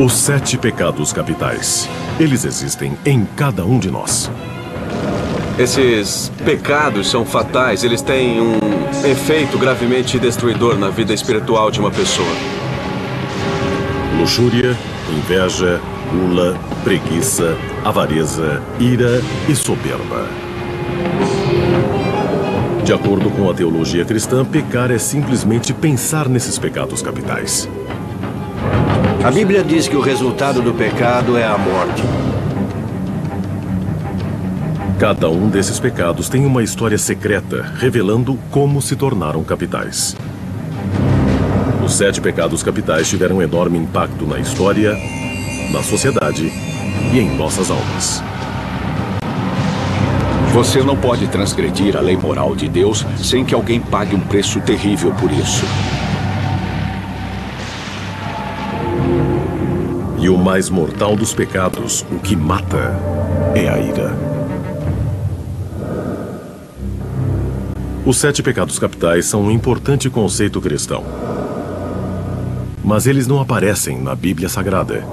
Os 7 pecados capitais. Eles existem em cada um de nós. Esses pecados são fatais. Eles têm um efeito gravemente destruidor na vida espiritual de uma pessoa. Luxúria, inveja, gula, preguiça, avareza, ira e soberba. De acordo com a teologia cristã, pecar é simplesmente pensar nesses pecados capitais. A Bíblia diz que o resultado do pecado é a morte. Cada um desses pecados tem uma história secreta, revelando como se tornaram capitais. Os 7 pecados capitais tiveram um enorme impacto na história, na sociedade e em nossas almas. Você não pode transgredir a lei moral de Deus sem que alguém pague um preço terrível por isso. E o mais mortal dos pecados, o que mata, é a ira. Os 7 pecados capitais são um importante conceito cristão. Mas eles não aparecem na Bíblia Sagrada.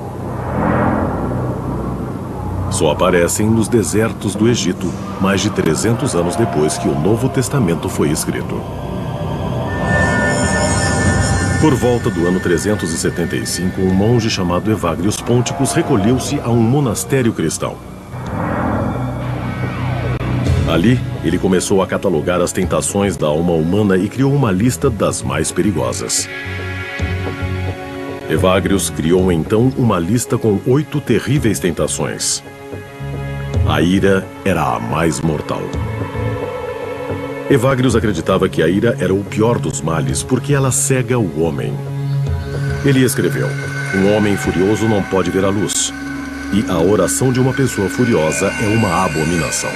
Só aparecem nos desertos do Egito, mais de 300 anos depois que o Novo Testamento foi escrito. Por volta do ano 375, um monge chamado Evagrius Ponticus recolheu-se a um monastério cristão. Ali, ele começou a catalogar as tentações da alma humana e criou uma lista das mais perigosas. Evagrius criou então uma lista com 8 terríveis tentações. A ira era a mais mortal. Evagrius acreditava que a ira era o pior dos males porque ela cega o homem. Ele escreveu: um homem furioso não pode ver a luz, e a oração de uma pessoa furiosa é uma abominação.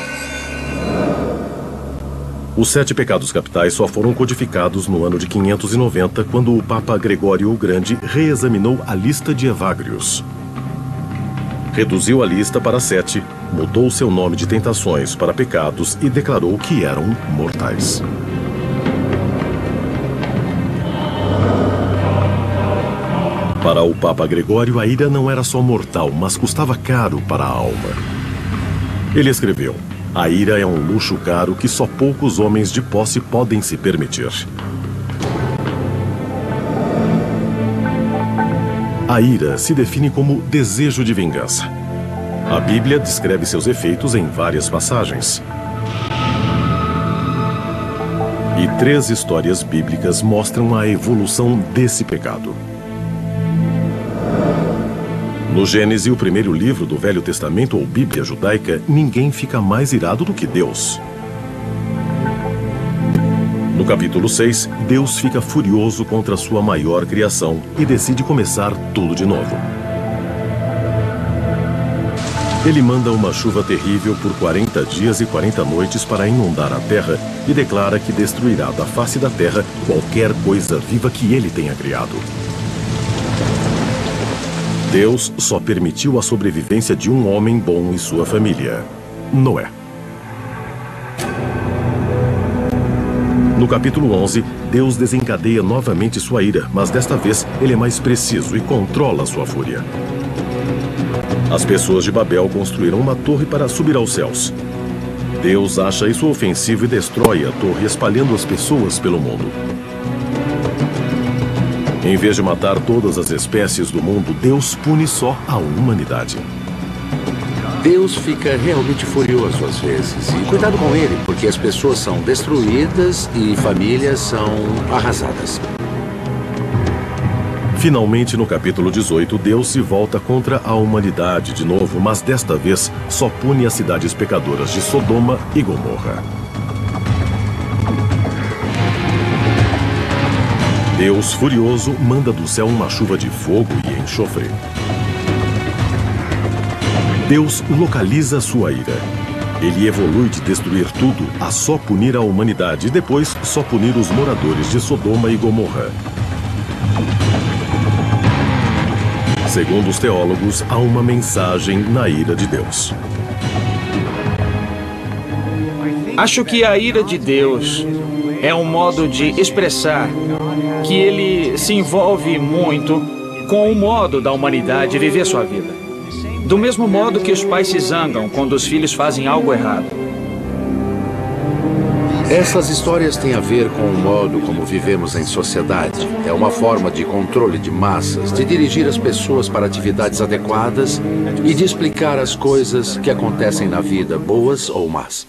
Os 7 pecados capitais só foram codificados no ano de 590, quando o Papa Gregório o Grande reexaminou a lista de Evagrius. Reduziu a lista para 7, mudou seu nome de tentações para pecados e declarou que eram mortais. Para o Papa Gregório, a ira não era só mortal, mas custava caro para a alma. Ele escreveu: a ira é um luxo caro que só poucos homens de posse podem se permitir. A ira se define como desejo de vingança. A Bíblia descreve seus efeitos em várias passagens. E 3 histórias bíblicas mostram a evolução desse pecado. No Gênesis, o primeiro livro do Velho Testamento ou Bíblia judaica, ninguém fica mais irado do que Deus. No capítulo 6, Deus fica furioso contra sua maior criação e decide começar tudo de novo. Ele manda uma chuva terrível por 40 dias e 40 noites para inundar a terra e declara que destruirá da face da terra qualquer coisa viva que ele tenha criado. Deus só permitiu a sobrevivência de um homem bom e sua família, Noé. No capítulo 11, Deus desencadeia novamente sua ira, mas desta vez ele é mais preciso e controla sua fúria. As pessoas de Babel construíram uma torre para subir aos céus. Deus acha isso ofensivo e destrói a torre, espalhando as pessoas pelo mundo. Em vez de matar todas as espécies do mundo, Deus pune só a humanidade. Deus fica realmente furioso às vezes. E cuidado com ele, porque as pessoas são destruídas e famílias são arrasadas. Finalmente, no capítulo 18, Deus se volta contra a humanidade de novo, mas desta vez só pune as cidades pecadoras de Sodoma e Gomorra. Deus, furioso, manda do céu uma chuva de fogo e enxofre. Deus localiza sua ira. Ele evolui de destruir tudo a só punir a humanidade e depois só punir os moradores de Sodoma e Gomorra. Segundo os teólogos, há uma mensagem na ira de Deus. Acho que a ira de Deus é um modo de expressar que ele se envolve muito com o modo da humanidade viver sua vida. Do mesmo modo que os pais se zangam quando os filhos fazem algo errado. Essas histórias têm a ver com o modo como vivemos em sociedade. É uma forma de controle de massas, de dirigir as pessoas para atividades adequadas e de explicar as coisas que acontecem na vida, boas ou más.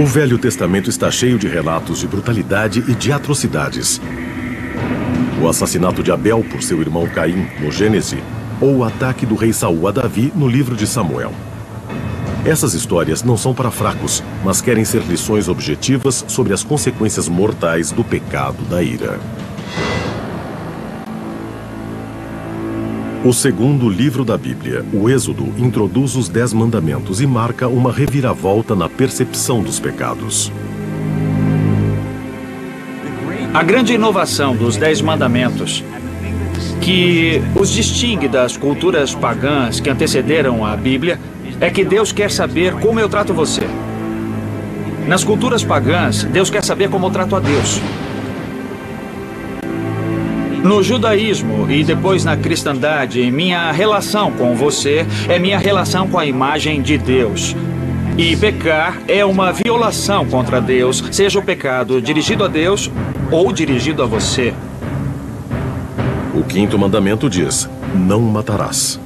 O Velho Testamento está cheio de relatos de brutalidade e de atrocidades. O assassinato de Abel por seu irmão Caim, no Gênesis, ou o ataque do rei Saul a Davi, no livro de Samuel. Essas histórias não são para fracos, mas querem ser lições objetivas sobre as consequências mortais do pecado da ira. O segundo livro da Bíblia, o Êxodo, introduz os 10 mandamentos e marca uma reviravolta na percepção dos pecados. A grande inovação dos 10 mandamentos, que os distingue das culturas pagãs que antecederam a Bíblia, é que Deus quer saber como eu trato você. Nas culturas pagãs, Deus quer saber como eu trato a Deus. No judaísmo e depois na cristandade, minha relação com você é minha relação com a imagem de Deus. E pecar é uma violação contra Deus, seja o pecado dirigido a Deus ou dirigido a você. O quinto mandamento diz: não matarás.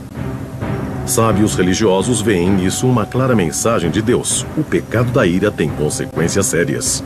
Sábios religiosos veem nisso uma clara mensagem de Deus. O pecado da ira tem consequências sérias.